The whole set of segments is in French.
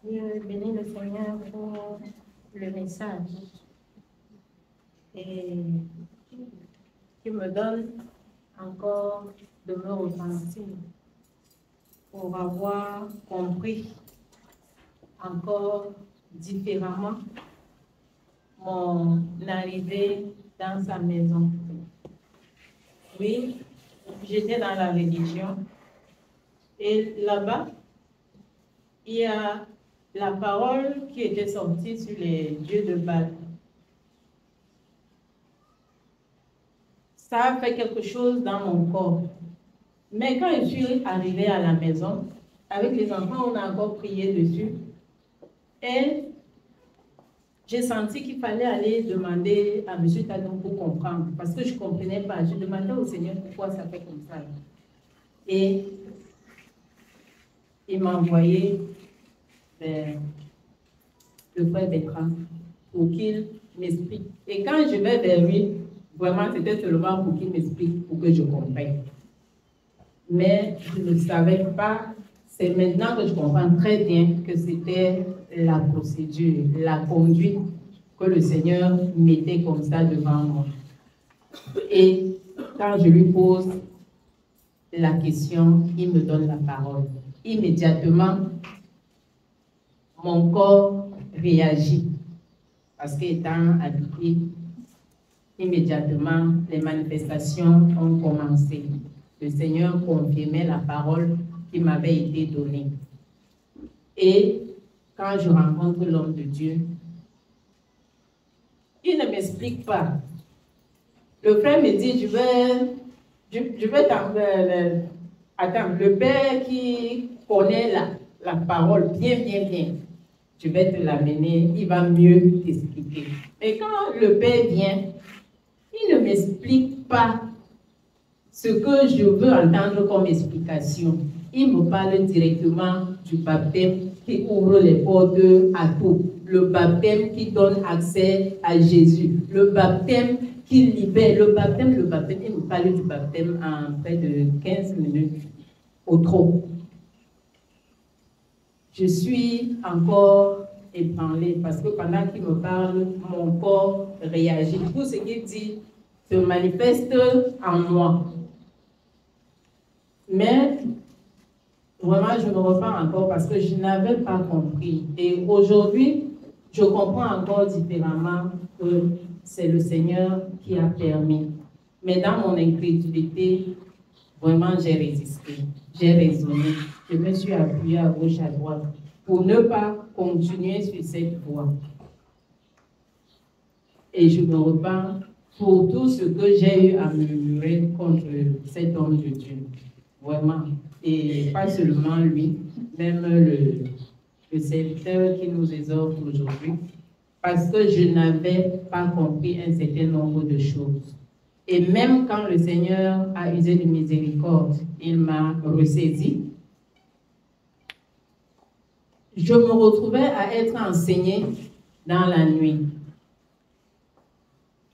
Je bénis le Seigneur pour le message et qui me donne encore de me repentir pour avoir compris encore différemment mon arrivée dans sa maison. Oui, j'étais dans la religion et là-bas, il y a la parole qui était sortie sur les dieux de Baal. Ça a fait quelque chose dans mon corps. Mais quand je suis arrivée à la maison, avec les enfants, on a encore prié dessus. Et j'ai senti qu'il fallait aller demander à M. Tadon pour comprendre. Parce que je ne comprenais pas. Je demandais au Seigneur pourquoi ça fait comme ça. Et il m'a envoyé vers le frère Bertrand pour qu'il m'explique. Et quand je vais vers lui, vraiment c'était seulement pour qu'il m'explique, pour que je comprenne. Mais je ne savais pas, c'est maintenant que je comprends très bien que c'était la procédure, la conduite que le Seigneur mettait comme ça devant moi. Et quand je lui pose la question, il me donne la parole. Immédiatement, mon corps réagit parce qu'étant habitué, immédiatement, les manifestations ont commencé. Le Seigneur confirmait la parole qui m'avait été donnée. Et quand je rencontre l'homme de Dieu, il ne m'explique pas. Le frère me dit, je vais t'envoyer. Attends, le Père qui connaît la parole bien, je vais te l'amener, il va mieux t'expliquer. Mais quand le Père vient, il ne m'explique pas ce que je veux entendre comme explication. Il me parle directement du baptême qui ouvre les portes à tout. Le baptême qui donne accès à Jésus. Le baptême qui libère. Le baptême, il me parle du baptême en près de 15 minutes au trop. Je suis encore ébranlée parce que pendant qu'il me parle, mon corps réagit. Tout ce qu'il dit se manifeste en moi. Mais vraiment, je me repens encore parce que je n'avais pas compris. Et aujourd'hui, je comprends encore différemment que c'est le Seigneur qui a permis. Mais dans mon incrédulité, vraiment, j'ai résisté. J'ai raisonné. Je me suis appuyée à gauche, à droite pour ne pas continuer sur cette voie. Et je me repens pour tout ce que j'ai eu à murmurer contre cet homme de Dieu. Vraiment. Et pas seulement lui, même le serviteur qui nous exhorte aujourd'hui, parce que je n'avais pas compris un certain nombre de choses. Et même quand le Seigneur a usé de miséricorde, il m'a ressaisi. Je me retrouvais à être enseignée dans la nuit.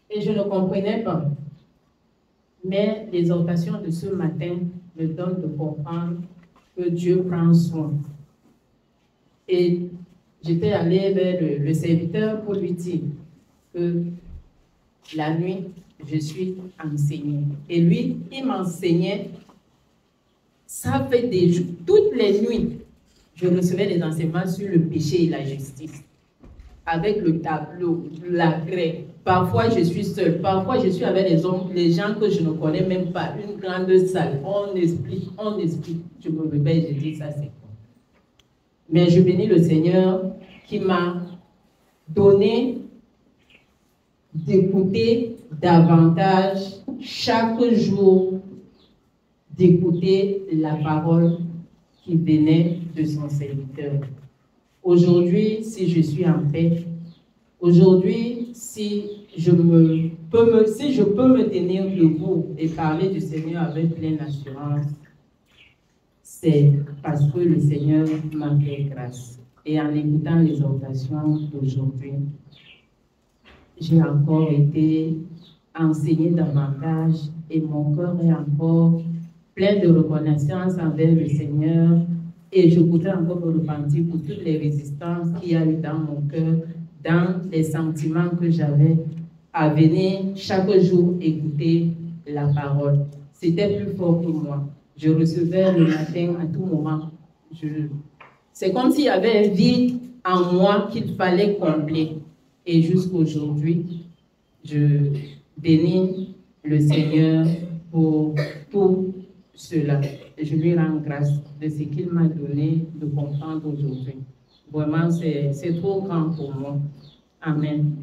Et je ne comprenais pas. Mais l'exhortation de ce matin me donne de comprendre que Dieu prend soin. Et j'étais allée vers le serviteur pour lui dire que la nuit, je suis enseignée. Et lui, il m'enseignait. Ça fait des jours, toutes les nuits, je recevais des enseignements sur le péché et la justice. Avec le tableau, la craie. Parfois, je suis seule. Parfois, je suis avec les gens que je ne connais même pas. Une grande salle. On explique. Je me réveille, je dis ça, c'est quoi. Mais je bénis le Seigneur qui m'a donné d'écouter davantage chaque jour, d'écouter la parole qui venait de son serviteur. Aujourd'hui, si je suis en paix, aujourd'hui, si je peux me tenir debout et parler du Seigneur avec pleine assurance, c'est parce que le Seigneur m'a fait grâce. Et en écoutant les orations d'aujourd'hui, j'ai encore été enseignée davantage et mon cœur est encore plein de reconnaissance envers le Seigneur Et je voudrais encore me repentir pour toutes les résistances qu'il y a eu dans mon cœur, dans les sentiments que j'avais à venir chaque jour écouter la parole. C'était plus fort que moi. Je recevais le matin à tout moment. C'est comme s'il y avait un vide en moi qu'il fallait combler. Et jusqu'aujourd'hui, je bénis le Seigneur pour tout cela. Et je lui rends grâce de ce qu'il m'a donné de comprendre aujourd'hui. Vraiment, c'est trop grand pour moi. Amen.